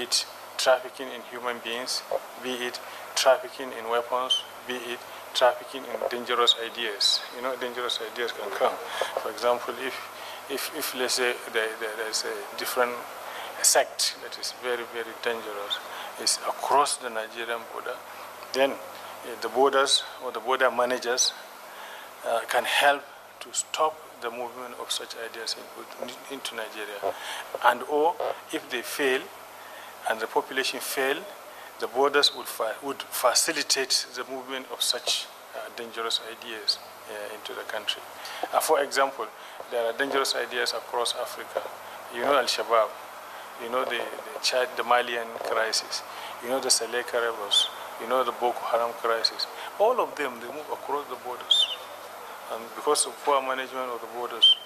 it trafficking in human beings, be it trafficking in weapons, be it trafficking in dangerous ideas. You know, dangerous ideas can come. For example, if let's say there's a different sect that is very, very dangerous, is across the Nigerian border, then the borders or the border managers can help to stop the movement of such ideas into Nigeria. And or if they fail and the population fail, the borders would facilitate the movement of such dangerous ideas into the country. For example, there are dangerous ideas across Africa. You know Al-Shabaab, you know the Malian crisis, you know the Seleka rebels, you know the Boko Haram crisis. All of them, they move across the borders. And because of poor management of the borders,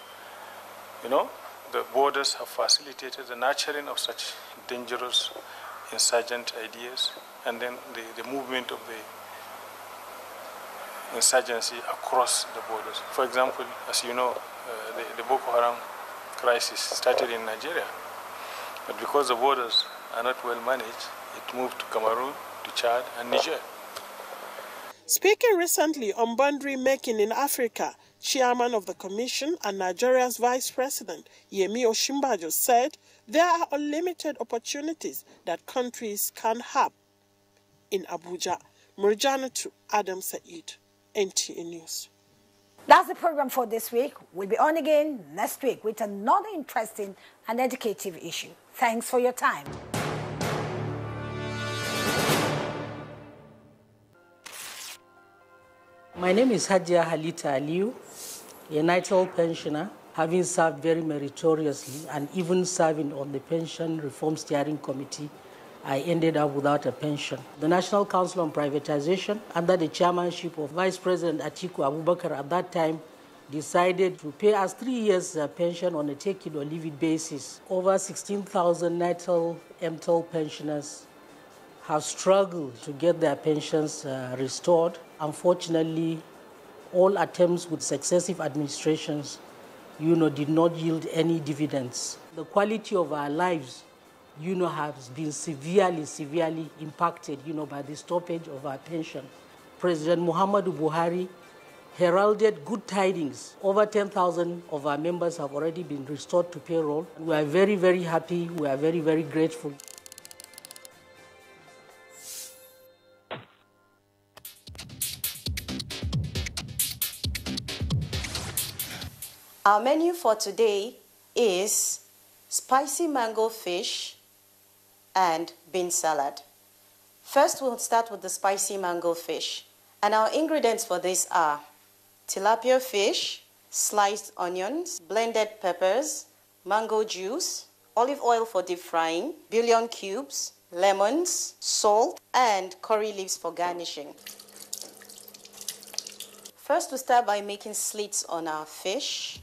you know, the borders have facilitated the nurturing of such dangerous insurgent ideas, and then the movement of the insurgency across the borders. For example, as you know, the Boko Haram crisis started in Nigeria, but because the borders are not well managed, it moved to Cameroon, to Chad, and Niger. Speaking recently on boundary making in Africa, Chairman of the Commission and Nigeria's Vice President, Yemi Osinbajo, said there are unlimited opportunities that countries can have. In Abuja, Murjanatu Adam Said, NTA News. That's the program for this week. We'll be on again next week with another interesting and educative issue. Thanks for your time. My name is Hajia Halita Aliu, a Untitled pensioner, having served very meritoriously and even serving on the Pension Reform Steering Committee. I ended up without a pension. The National Council on Privatization, under the chairmanship of Vice President Atiku Abubakar at that time, decided to pay us 3 years pension on a take it or leave it basis. Over 16,000 Untitled MTEL pensioners have struggled to get their pensions restored. Unfortunately, all attempts with successive administrations, did not yield any dividends. The quality of our lives, has been severely impacted, by the stoppage of our pension. President Muhammadu Buhari heralded good tidings. Over 10,000 of our members have already been restored to payroll. We are very, very happy. We are very, very grateful. Our menu for today is spicy mango fish and bean salad. First, we'll start with the spicy mango fish. And our ingredients for this are tilapia fish, sliced onions, blended peppers, mango juice, olive oil for deep frying, bouillon cubes, lemons, salt, and curry leaves for garnishing. First, we'll start by making slits on our fish.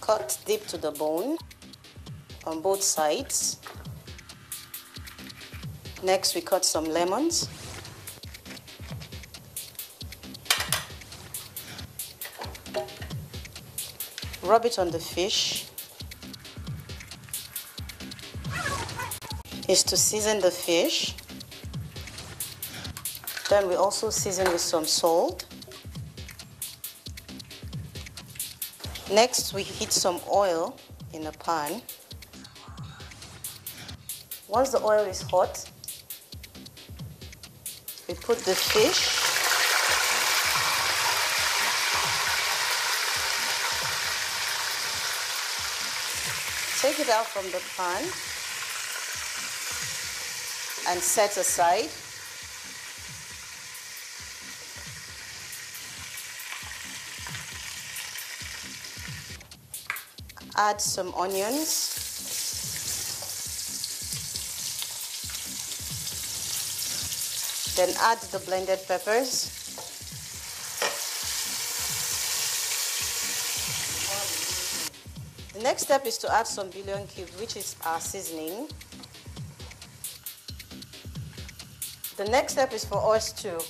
Cut deep to the bone on both sides. Next, we cut some lemons. Rub it on the fish. Is to season the fish. Then we also season with some salt. Next, we heat some oil in a pan. Once the oil is hot, we put the fish. Take it out from the pan and set aside. Add some onions. Then add the blended peppers. The next step is to add some bouillon cubes, which is our seasoning. The next step is for us to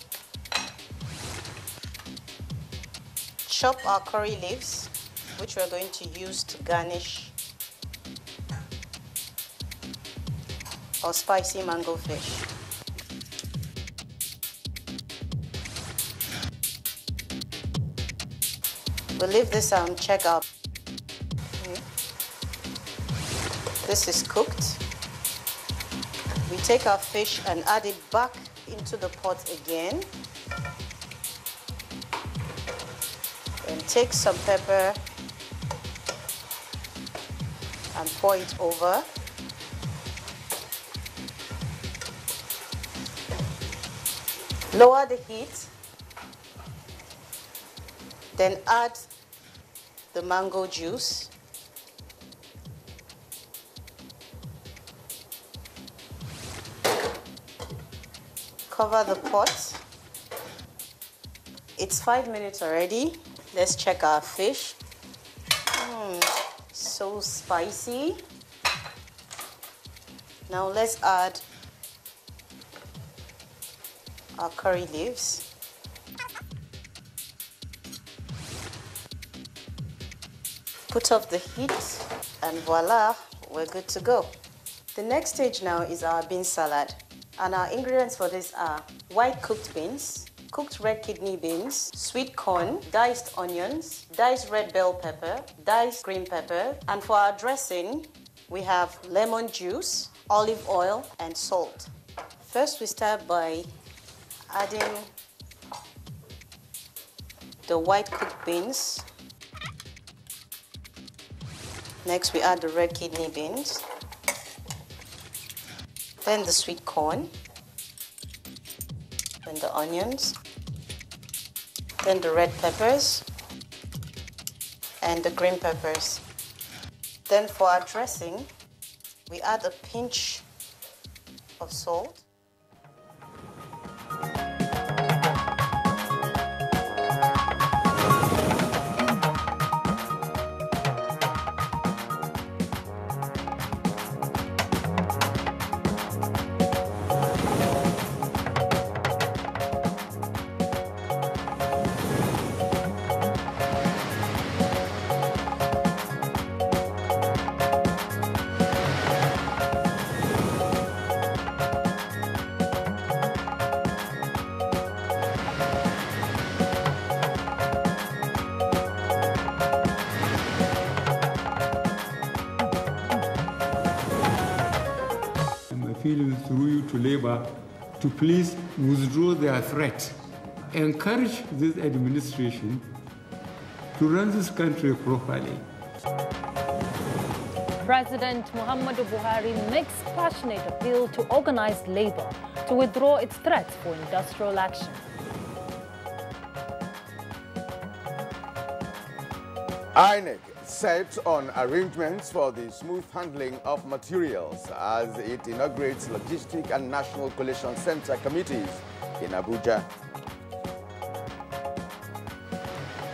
chop our curry leaves, which we're going to use to garnish. or spicy mango fish. We'll leave this and check out. Okay. This is cooked. We take our fish and add it back into the pot again. And take some pepper and pour it over. Lower the heat. Then add the mango juice. Cover the pot. It's 5 minutes already. Let's check our fish. So spicy. Now let's add our curry leaves. Put off the heat and voila, we're good to go. The next stage now is our bean salad. And our ingredients for this are white cooked beans, cooked red kidney beans, sweet corn, diced onions, diced red bell pepper, diced green pepper. And for our dressing, we have lemon juice, olive oil, and salt. First, we start by adding the white cooked beans. Next, we add the red kidney beans. Then the sweet corn. Then the onions. Then the red peppers. And the green peppers. Then for our dressing, we add a pinch of salt. Through you to Labour to please withdraw their threat. Encourage this administration to run this country properly. President Muhammadu Buhari makes passionate appeal to organized labor to withdraw its threats for industrial action. INEC set on arrangements for the smooth handling of materials as it inaugurates Logistic and National Collation Center committees in Abuja.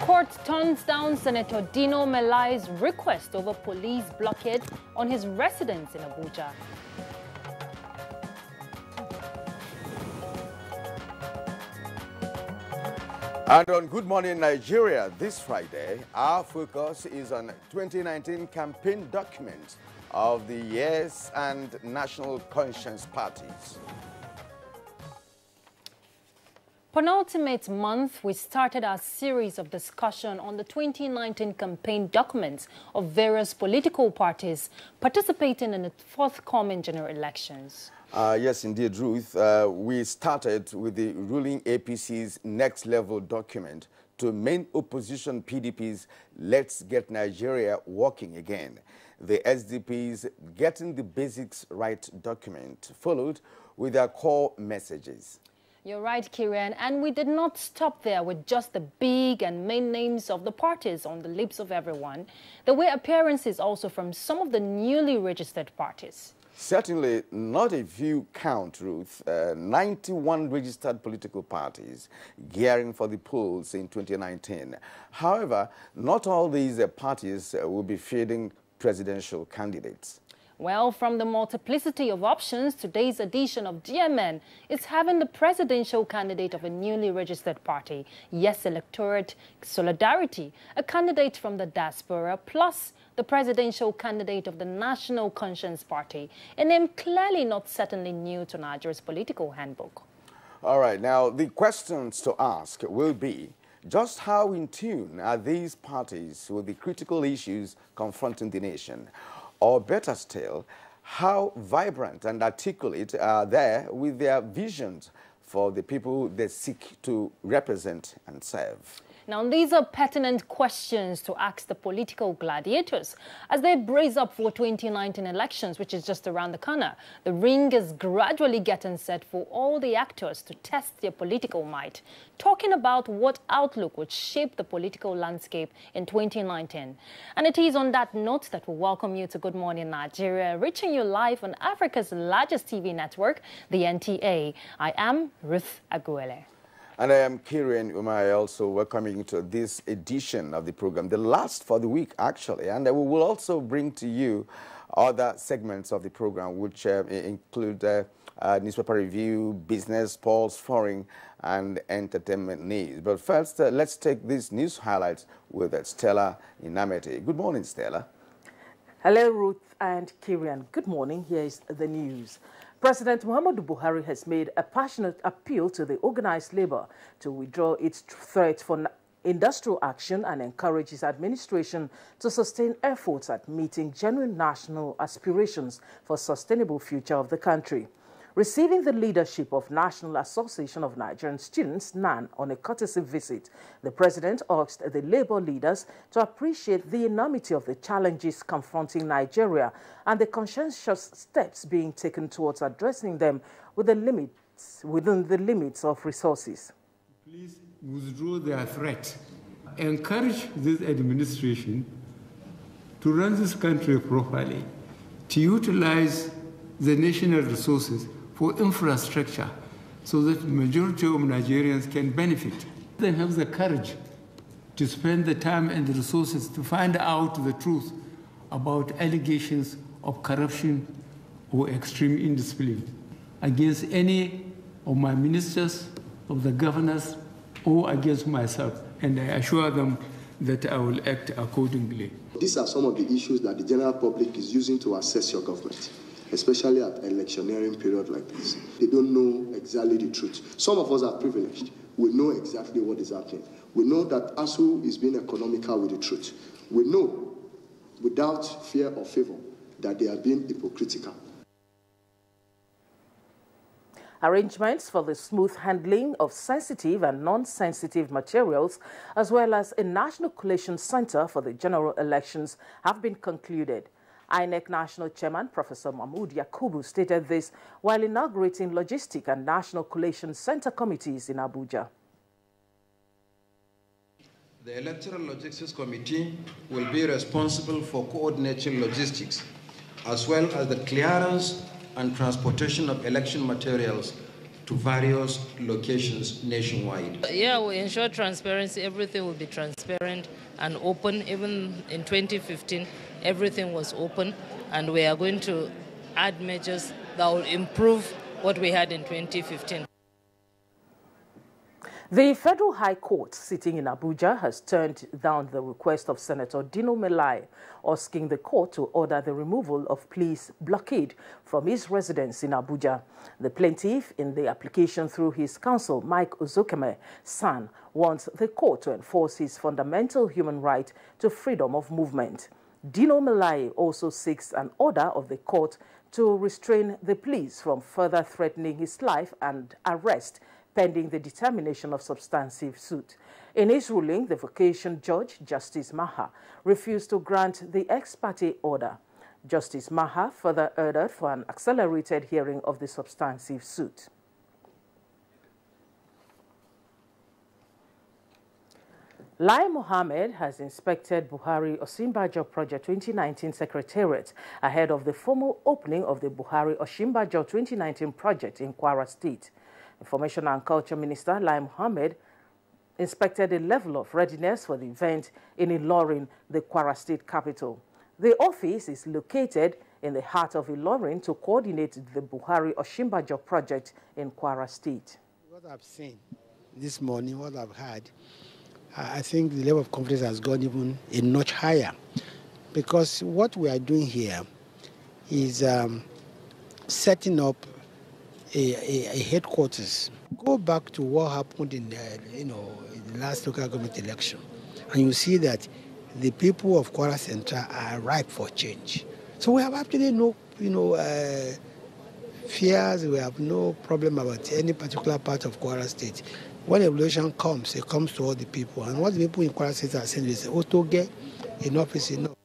Court turns down Senator Dino Melai's request over police blockade on his residence in Abuja. And on Good Morning Nigeria this Friday, our focus is on 2019 campaign documents of the Yes and National Conscience parties. Penultimate month, we started our series of discussion on the 2019 campaign documents of various political parties participating in the forthcoming general elections. Yes, indeed, Ruth. We started with the ruling APC's next level document to main opposition PDP's Let's Get Nigeria Working Again. The SDP's Getting the Basics Right document followed with their core messages. You're right, Kieran, and we did not stop there with just the big and main names of the parties on the lips of everyone. There were appearances also from some of the newly registered parties. Certainly not a few count, Ruth. 91 registered political parties gearing for the polls in 2019. However, not all these parties will be fielding presidential candidates. Well, from the multiplicity of options, today's edition of GMN is having the presidential candidate of a newly registered party, Yes Electorate Solidarity, a candidate from the diaspora, plus the presidential candidate of the National Conscience Party, a name clearly not certainly new to Nigeria's political handbook. All right, now the questions to ask will be, just how in tune are these parties with the critical issues confronting the nation? Or better still, how vibrant and articulate are they with their visions for the people they seek to represent and serve? Now, these are pertinent questions to ask the political gladiators as they brace up for 2019 elections, which is just around the corner. The ring is gradually getting set for all the actors to test their political might, talking about what outlook would shape the political landscape in 2019. And it is on that note that we welcome you to Good Morning Nigeria, reaching you live on Africa's largest TV network, the NTA. I am Ruth Aguele. And I am Kirian Umai, also welcoming you to this edition of the program, the last for the week, actually. And we will also bring to you other segments of the program, which include newspaper review, business, polls, foreign, and entertainment news. But first, let's take these news highlights with Stella Inamete. Good morning, Stella. Hello, Ruth and Kirian. Good morning. Here is the news. President Muhammadu Buhari has made a passionate appeal to the organized labor to withdraw its threat for industrial action and encourage his administration to sustain efforts at meeting genuine national aspirations for sustainable future of the country. Receiving the leadership of National Association of Nigerian Students, NAN, on a courtesy visit, the president asked the labor leaders to appreciate the enormity of the challenges confronting Nigeria and the conscientious steps being taken towards addressing them within the limits of resources. Please withdraw their threat. Encourage this administration to run this country properly, to utilize the national resources for infrastructure so that the majority of Nigerians can benefit. They have the courage to spend the time and the resources to find out the truth about allegations of corruption or extreme indiscipline against any of my ministers, of the governors, or against myself. And I assure them that I will act accordingly. These are some of the issues that the general public is using to assess your government, especially at electioneering period like this. They don't know exactly the truth. Some of us are privileged. We know exactly what is happening. We know that ASU is being economical with the truth. We know, without fear or favor, that they are being hypocritical. Arrangements for the smooth handling of sensitive and non-sensitive materials, as well as a national collation center for the general elections, have been concluded. INEC National Chairman Professor Mahmoud Yakubu stated this while inaugurating Logistic and National Collation Center committees in Abuja. The Electoral Logistics Committee will be responsible for coordinating logistics, as well as the clearance and transportation of election materials to various locations nationwide. Yeah, we ensure transparency. Everything will be transparent and open. Even in 2015, everything was open, and we are going to add measures that will improve what we had in 2015. The Federal High Court sitting in Abuja has turned down the request of Senator Dino Melai, asking the court to order the removal of police blockade from his residence in Abuja. The plaintiff, in the application through his counsel, Mike Ozokeme San, wants the court to enforce his fundamental human right to freedom of movement. Dino Melai also seeks an order of the court to restrain the police from further threatening his life and arrest pending the determination of substantive suit. In his ruling, the vacation judge, Justice Maha, refused to grant the ex parte order. Justice Maha further ordered for an accelerated hearing of the substantive suit. Lai Mohammed has inspected Buhari Osinbajo Project 2019 Secretariat ahead of the formal opening of the Buhari Osinbajo 2019 project in Kwara State. Information and Culture Minister Lai Mohammed inspected the level of readiness for the event in Ilorin, the Kwara State capital. The office is located in the heart of Ilorin to coordinate the Buhari-Osinbajo project in Kwara State. What I've seen this morning, what I've heard, I think the level of confidence has gone even a notch higher, because what we are doing here is setting up a headquarters. Go back to what happened in the last local government election, and you see that the people of Kwara Central are ripe for change. So we have actually no fears. We have no problem about any particular part of Kwara State. When evolution comes, it comes to all the people, and what the people in Kwara State are saying is, "Otoge, enough is enough."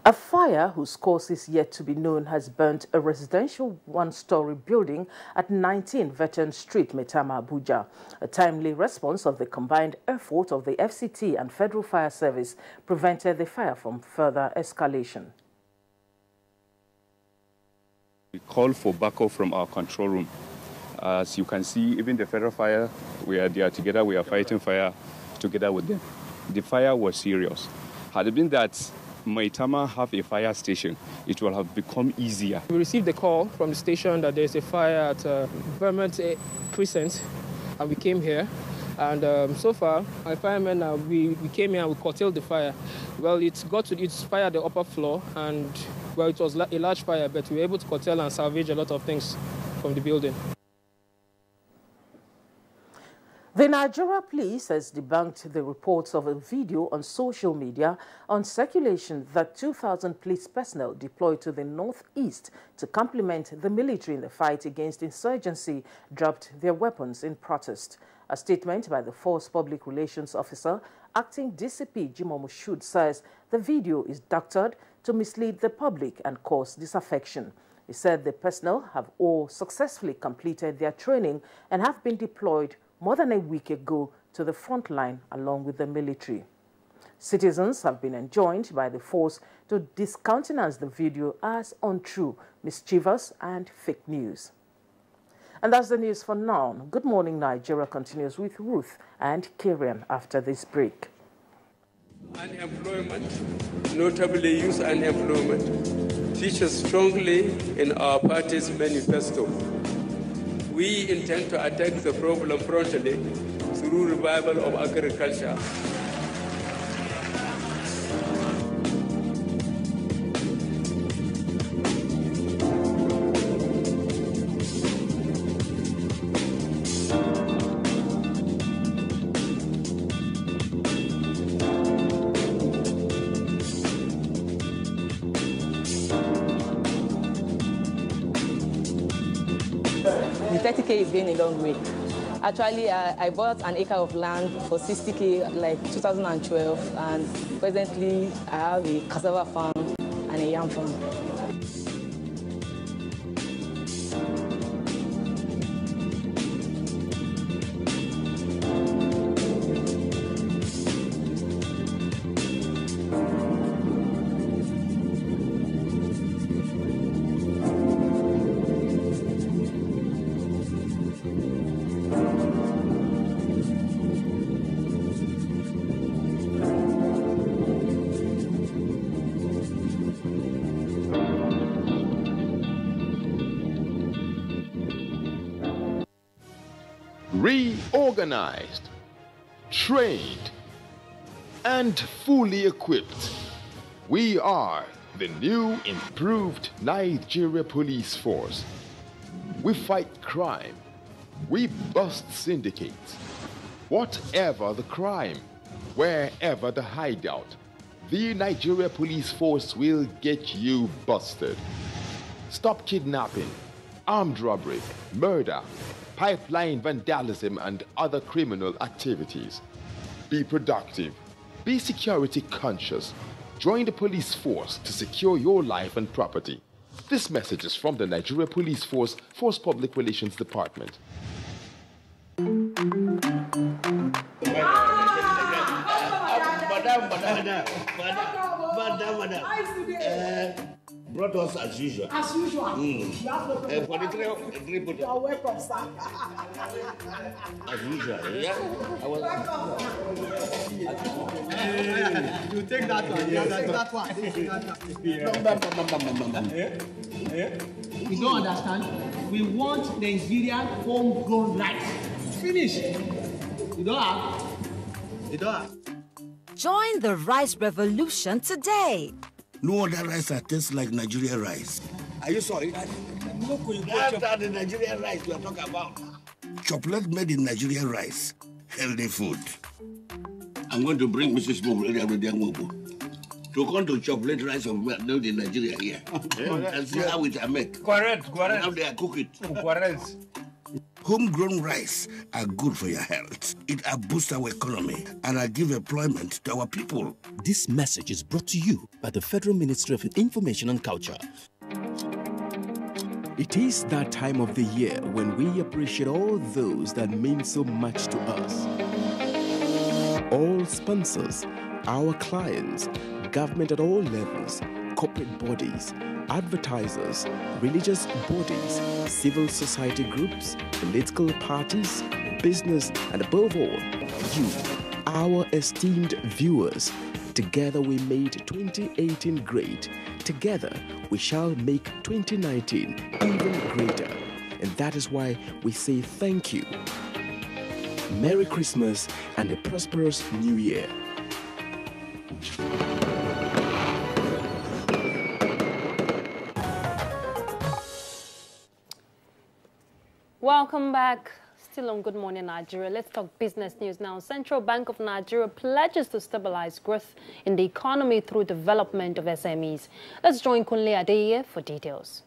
A fire whose cause is yet to be known has burnt a residential one-story building at 19 Veteran Street, Metama, Abuja. A timely response of the combined effort of the FCT and Federal Fire Service prevented the fire from further escalation. We call for backup from our control room. As you can see, even the Federal Fire, we are there together, we are fighting fire together with them. The fire was serious. Had it been that Maitama have a fire station, it will have become easier. We received a call from the station that there's a fire at Vermont Crescent, and we came here. And so far, my firemen, we came here and we curtailed the fire. Well, it's fire at the upper floor, and well, it was a large fire, but we were able to curtail and salvage a lot of things from the building. The Nigeria police has debunked the reports of a video on social media on circulation that 2,000 police personnel deployed to the northeast to complement the military in the fight against insurgency dropped their weapons in protest. A statement by the force public relations officer, acting DCP Jimoh Moshood, says the video is doctored to mislead the public and cause disaffection. He said the personnel have all successfully completed their training and have been deployed more than a week ago to the front line along with the military. Citizens have been enjoined by the force to discountenance the video as untrue, mischievous and fake news. And that's the news for now. Good Morning Nigeria continues with Ruth and Kieran after this break. Unemployment, notably youth unemployment, features strongly in our party's manifesto. We intend to attack the problem promptly through revival of agriculture. The 30K is going a long way. Actually, I bought an acre of land for 60K like 2012, and presently I have a cassava farm and a yam farm. Reorganized, trained, and fully equipped, we are the new improved Nigeria Police Force. We fight crime, we bust syndicates. Whatever the crime, wherever the hideout, the Nigeria Police Force will get you busted. Stop kidnapping, armed robbery, murder, pipeline vandalism, and other criminal activities. Be productive. Be security conscious. Join the police force to secure your life and property. This message is from the Nigeria Police Force, Force Public Relations Department. brought us as usual. As usual. You have no problem. For the three people. You are welcome, sir. As usual, yeah? I was. You take that one. You take that one. You don't understand? We want Nigerian homegrown rice. Finish. You don't have? You don't have? Join the rice revolution today. No other rice that tastes like Nigerian rice. Are you sorry? That's the Nigerian rice we are talking about. Chocolate made in Nigerian rice. Healthy food. I'm going to bring Mrs. Mobo to come to chocolate rice of made in Nigeria here. And see how it are made. Correct. And how they are cook it. Correct. Homegrown rice are good for your health. It boosts our economy and give employment to our people. This message is brought to you by the Federal Ministry of Information and Culture. It is that time of the year when we appreciate all those that mean so much to us. All sponsors, our clients, government at all levels, corporate bodies, advertisers, religious bodies, civil society groups, political parties, business, and above all, you, our esteemed viewers. Together we made 2018 great. Together we shall make 2019 even greater. And that is why we say thank you. Merry Christmas and a prosperous New Year. Welcome back. Still on Good Morning Nigeria. Let's talk business news now. Central Bank of Nigeria pledges to stabilize growth in the economy through development of SMEs. Let's join Kunle Adeye for details.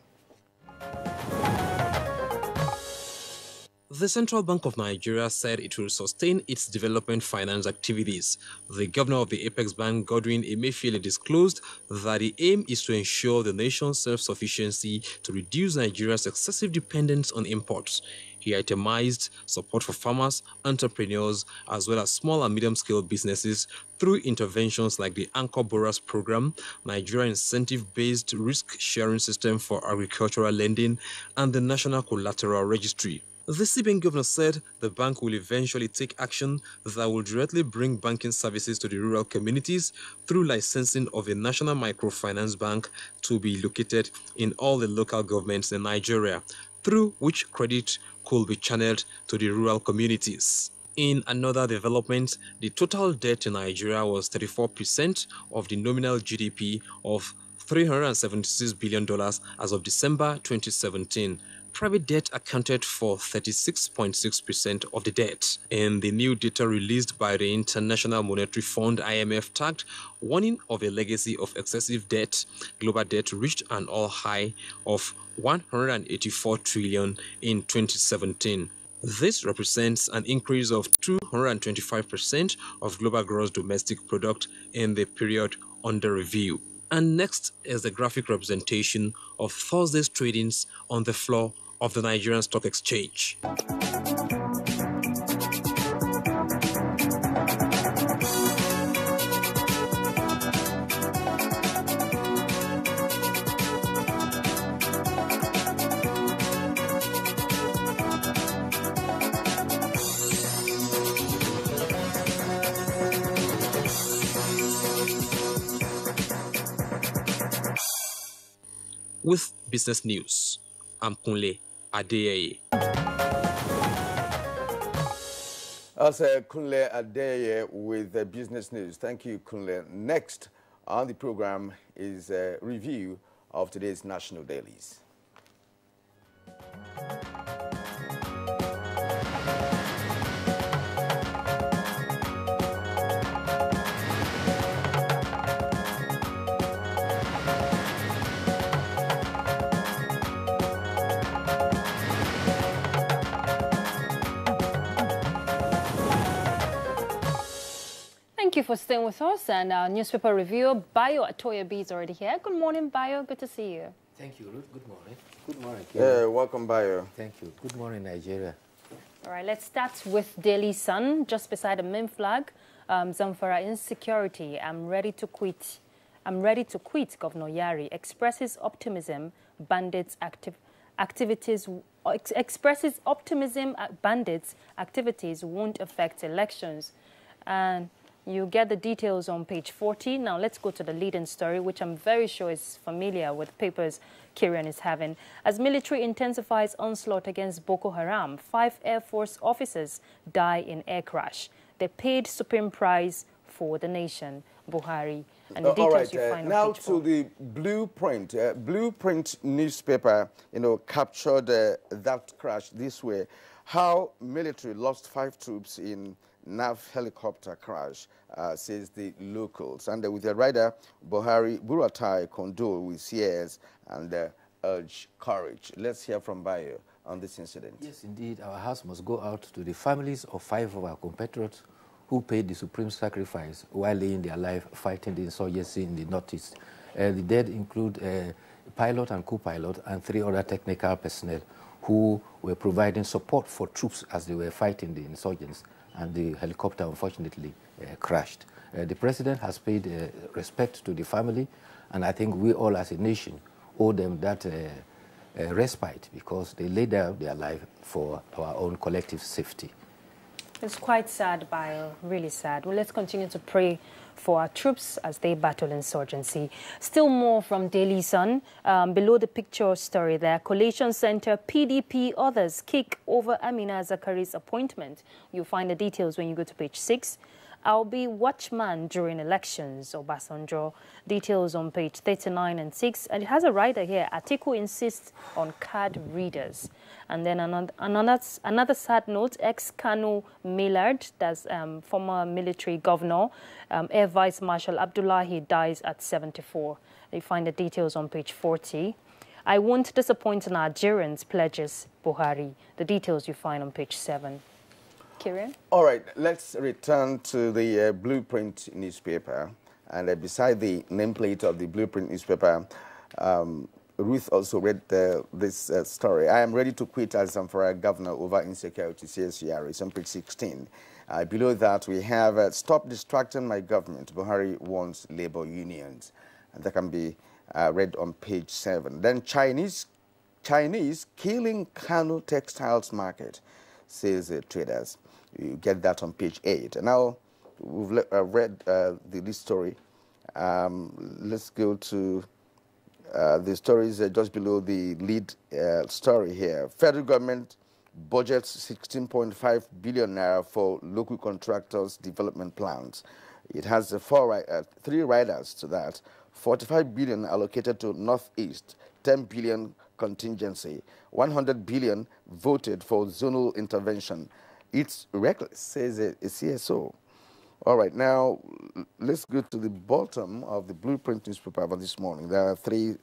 The Central Bank of Nigeria said it will sustain its development finance activities. The governor of the Apex Bank, Godwin Emefiele, disclosed that the aim is to ensure the nation's self-sufficiency to reduce Nigeria's excessive dependence on imports. He itemized support for farmers, entrepreneurs, as well as small and medium-scale businesses through interventions like the Anchor Borrowers Program, Nigeria Incentive-Based Risk-Sharing System for Agricultural Lending, and the National Collateral Registry. The CBN governor said the bank will eventually take action that will directly bring banking services to the rural communities through licensing of a national microfinance bank to be located in all the local governments in Nigeria, through which credit could be channeled to the rural communities. In another development, the total debt in Nigeria was 34% of the nominal GDP of $376 billion as of December 2017. Private debt accounted for 36.6% of the debt. In the new data released by the International Monetary Fund, IMF, tagged warning of a legacy of excessive debt, global debt reached an all-high of 184 trillion in 2017. This represents an increase of 225% of global gross domestic product in the period under review. And next is the graphic representation of Thursday's tradings on the floor of the Nigerian Stock Exchange. With business news, I'm Kunle Adeye. That's Kunle Adeye with the business news. Thank you, Kunle. Next on the program is a review of today's national dailies. Thank you for staying with us, and our newspaper reviewer, Bayo Atoyebi, is already here. Good morning, Bayo. Good to see you. Thank you, Ruth. Good morning. Good morning. Welcome, Bayo. Thank you. Good morning, Nigeria. All right, let's start with Daily Sun, just beside the main flag. Zamfara insecurity. I'm ready to quit. I'm ready to quit, Governor Yari expresses optimism bandits activities won't affect elections. And you get the details on page 40. Now let's go to the leading story, which I'm very sure is familiar with papers Kieran is having. As military intensifies onslaught against Boko Haram, 5 Air Force officers die in air crash. They paid supreme price for the nation. Buhari. And the details you find now on page 4. to the Blueprint. Blueprint newspaper, captured that crash this way. How military lost 5 troops in NAV helicopter crash, says the locals. And with the rider, Buhari Buratai condole with CS and urge courage. Let's hear from Bayo on this incident. Yes, indeed. Our hearts must go out to the families of 5 of our compatriots who paid the supreme sacrifice while laying their life fighting the insurgency in the northeast. The dead include a pilot and co-pilot and 3 other technical personnel who were providing support for troops as they were fighting the insurgents, and the helicopter unfortunately crashed. The president has paid respect to the family, and I think we all as a nation owe them that respite, because they laid down their life for our own collective safety. It's quite sad, Bayo, really sad. Well, let's continue to pray for our troops as they battle insurgency. Still more from Daily Sun. Below the picture story there, Collation Center, PDP, others kick over Amina Zakari's appointment. You'll find the details when you go to page 6. I'll be watchman during elections, Obasanjo. Details on page 39 and 6. And it has a rider here. Atiku insists on card readers. And then another sad note, ex-Kanu Millard, that's former military governor, Air Vice Marshal Abdullahi, dies at 74. You find the details on page 40. I won't disappoint Nigerians, pledges Buhari. The details you find on page 7. Kieran? All right, let's return to the Blueprint newspaper. And beside the nameplate of the Blueprint newspaper, Ruth also read this story. I am ready to quit as Zamfara governor over insecurity, says Yari. It's on page 16. Below that, we have stop distracting my government. Buhari warns labor unions. And that can be read on page 7. Then Chinese killing Kano textiles market, says traders. You get that on page 8. And now we've read this story. Let's go to the stories just below the lead story here. Federal government budgets 16.5 billion naira for local contractors' development plans. It has 3 riders to that. 45 billion allocated to Northeast, 10 billion contingency, 100 billion voted for zonal intervention. It's reckless, says a CSO. All right, now let's go to the bottom of the Blueprint newspaper for this morning. There are 3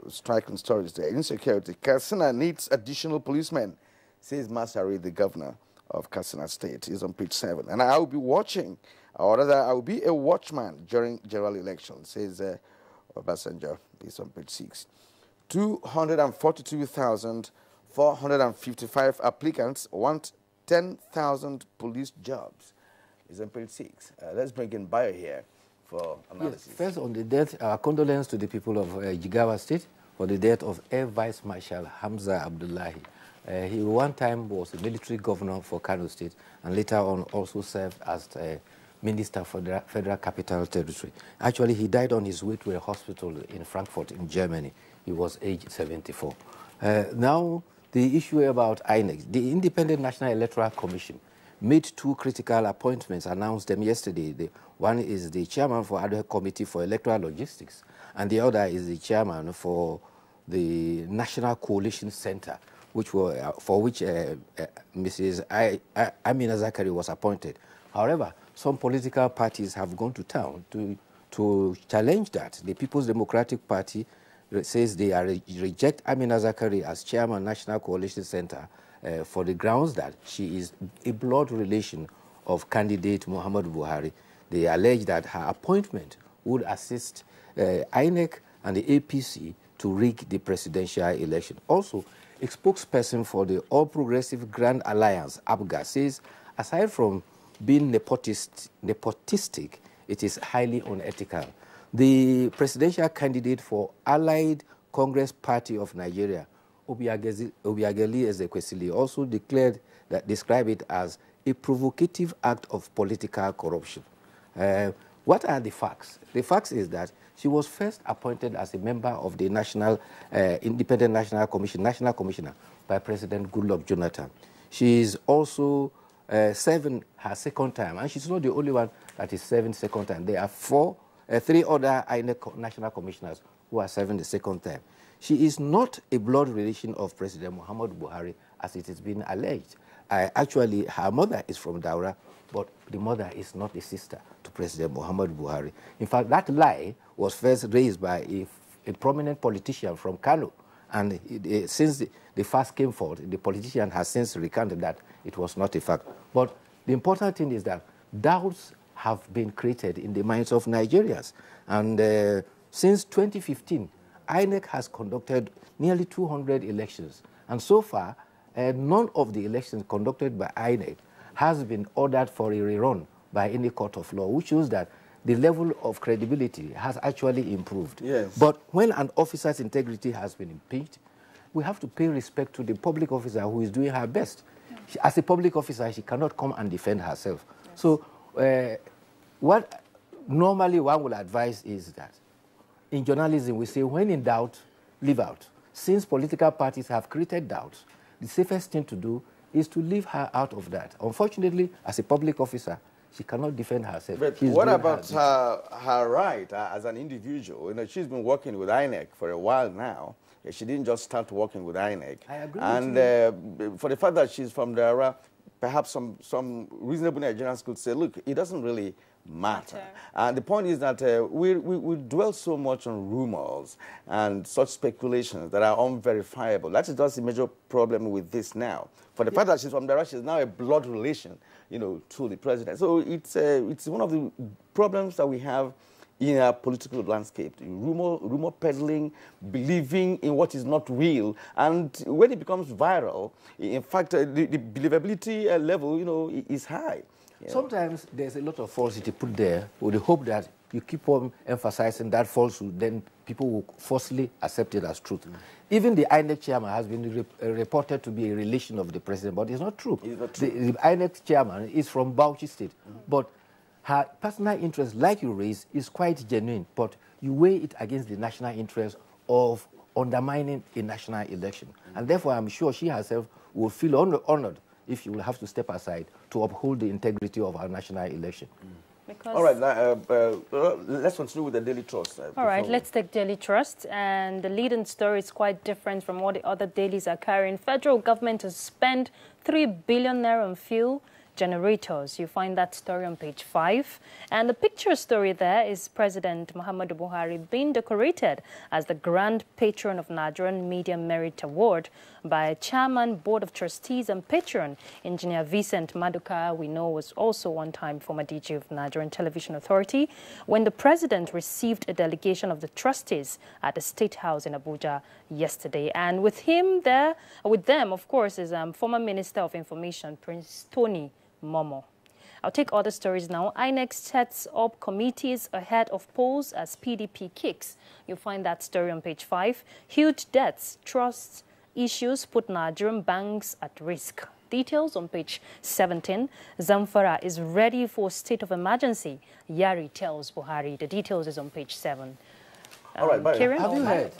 striking stories there. Insecurity. Katsina needs additional policemen, says Masari, the governor of Katsina State. He's on page 7. And I will be watching, or rather, I will be a watchman during general elections, says Obasanjo. He's on page 6. 242,455 applicants want 10,000 police jobs. Is on page 6. Let's bring in Bayo here for analysis. Yes, first on the death, our condolence to the people of Jigawa State for the death of Air Vice Marshal Hamza Abdullahi. He one time was a military governor for Kano State and later on also served as Minister for the Federal Capital Territory. Actually, he died on his way to a hospital in Frankfurt in Germany. He was aged 74. Now, the issue about INEC, the Independent National Electoral Commission, made 2 critical appointments, announced them yesterday. One is the chairman for ad hoc committee for electoral logistics, and the other is the chairman for the National Coalition Center, for which Mrs. Amina Zakari was appointed. However, some political parties have gone to town to challenge that. The People's Democratic Party says they reject Amina Zakari as chairman National Coalition Center for the grounds that she is a blood relation of candidate Muhammad Buhari. They allege that her appointment would assist INEC and the APC to rig the presidential election. Also, a spokesperson for the All Progressive Grand Alliance, Abuja, says aside from being nepotistic, it is highly unethical. The presidential candidate for Allied Congress Party of Nigeria, Obiageli Ezekwesili, also described it as a provocative act of political corruption. What are the facts? The facts is that she was first appointed as a member of the Independent National Commissioner by President Goodluck Jonathan. She is also serving her second time, and she's not the only one that is serving second time. There are three other INEC national commissioners who are serving the second time. She is not a blood relation of President Muhammadu Buhari, as it has been alleged. Actually, her mother is from Daura, but the mother is not a sister to President Muhammadu Buhari. In fact, that lie was first raised by a prominent politician from Kano, and since the facts came forward, the politician has since recanted that it was not a fact. But the important thing is that doubts have been created in the minds of Nigerians. And since 2015, INEC has conducted nearly 200 elections. And so far, none of the elections conducted by INEC has been ordered for a rerun by any court of law, which shows that the level of credibility has actually improved. Yes. But when an officer's integrity has been impeached, we have to pay respect to the public officer who is doing her best. As a public officer, she cannot come and defend herself. Yes. So what normally one will advise is that in journalism, we say, when in doubt, leave out. Since political parties have created doubts, the safest thing to do is to leave her out of that. Unfortunately, as a public officer, she cannot defend herself. But what about her right as an individual? You know, she's been working with INEC for a while now. She didn't just start working with INEC. I agree and with you. For the fact that she's from Daura, perhaps some reasonable Nigerians could say, look, it doesn't really matter. And the point is that we dwell so much on rumors and such speculations that are unverifiable. That is just a major problem with this now. For the fact that she's from Daura, she's now a blood relation, you know, to the president. So it's one of the problems that we have in our political landscape. Rumor peddling, believing in what is not real. And when it becomes viral, in fact, the believability level, you know, is high. Yeah. Sometimes there's a lot of falsity put there with the hope that you keep on emphasizing that falsehood, then people will falsely accept it as truth. Even the INEC chairman has been reported to be a relation of the president, but it's not true. It's not true. The INEC chairman is from Bauchi State, but her personal interest, like you raised, is quite genuine, but you weigh it against the national interest of undermining a national election. And therefore, I'm sure she herself will feel honored if you will have to step aside to uphold the integrity of our national election. All right, let's continue with the Daily Trust. All right, let's take Daily Trust. And the leading story is quite different from what the other dailies are carrying. Federal government has spent 3 billion naira on fuel generators. You find that story on page 5. And the picture story there is President Muhammadu Buhari being decorated as the Grand Patron of Nigerian Media Merit Award by Chairman, Board of Trustees and Patron, Engineer Vincent Maduka, we know was also one time former DG of Nigerian Television Authority, when the President received a delegation of the trustees at the State House in Abuja yesterday. And with him there, with them, of course, is former Minister of Information, Prince Tony Momo. I'll take other stories now. INEC sets up committees ahead of polls as PDP kicks. You'll find that story on page 5. Huge debts, trusts, issues put Nigerian banks at risk. Details on page 17. Zamfara is ready for state of emergency. Yari tells Buhari. The details is on page 7. All right, Kieran, have you heard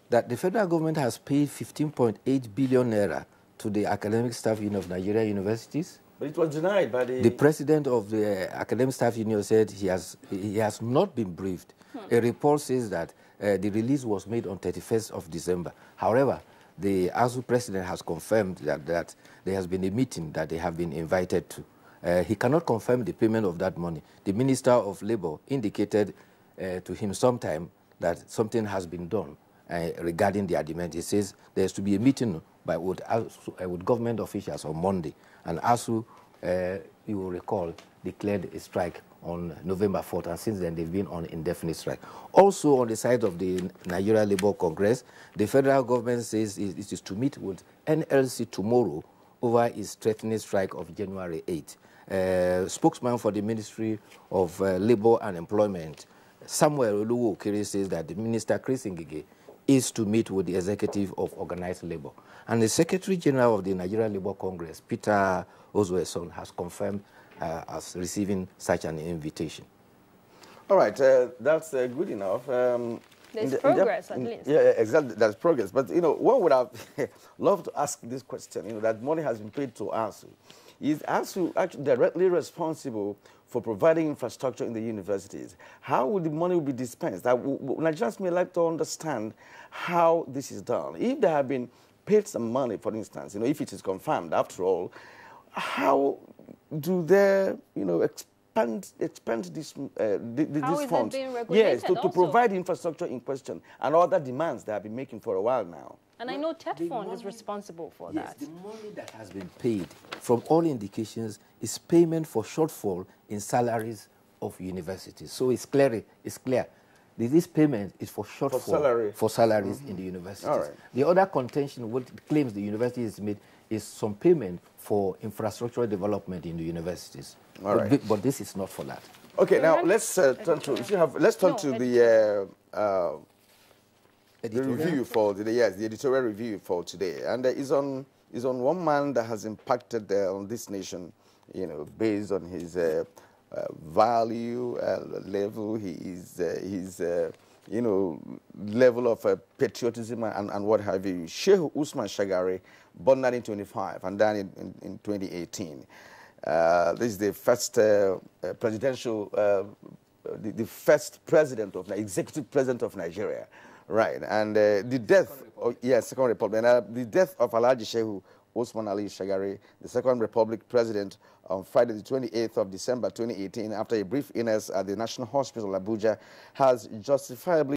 that the federal government has paid 15.8 billion naira to the academic staff union of Nigerian universities? But it was denied by The president of the academic staff union said he has not been briefed. A report says that the release was made on 31st of December. However, the ASU president has confirmed that there has been a meeting that they have been invited to. He cannot confirm the payment of that money. The Minister of Labour indicated to him sometime that something has been done regarding the agreement. He says there is to be a meeting with government officials on Monday. And ASU, you will recall, declared a strike on November 4th, and since then they've been on indefinite strike. Also, on the side of the Nigeria Labour Congress, the federal government says it is to meet with NLC tomorrow over its threatening strike of January 8th. Spokesman for the Ministry of Labour and Employment, Samuel Oluwo-Okere says that the Minister Chris Ngige is to meet with the executive of organized labor. And the Secretary General of the Nigerian Labour Congress, Peter Ozueson, has confirmed as receiving such an invitation. All right, that's good enough. There's progress, at least. Yeah, exactly, there's progress. But, you know, one would have loved to ask this question, you know, that money has been paid to ASU. Is ASU actually directly responsible for providing infrastructure in the universities? How would the money be dispensed? Nigerians may like to understand how this is done. If there have been paid some money, for instance, you know, if it is confirmed, after all, how do they, you know, expend these funds? Yes, to provide the infrastructure in question and other demands they have been making for a while now. And I know TETFund is responsible for that. The money that has been paid, from all indications, is payment for shortfall in salaries of universities. So it's clear. This payment is for shortfall for salaries in the universities. All right. The other contention, what claims the university has made, is some payment for infrastructural development in the universities. All right. But this is not for that. Okay, now let's turn to the review for today. Yes, the editorial review for today, and is on one man that has impacted on this nation, you know, based on his value level, his you know, level of patriotism and what have you. Sheikh Usman Shagari, born 1925 and died in 2018. This is the first presidential, the first president of executive president of Nigeria. Right, and the death, Second Republic, and the death of Alhaji Shehu Usman Ali Shagari, the Second Republic President, on Friday the 28th of December 2018, after a brief illness at the National Hospital, Abuja, has justifiably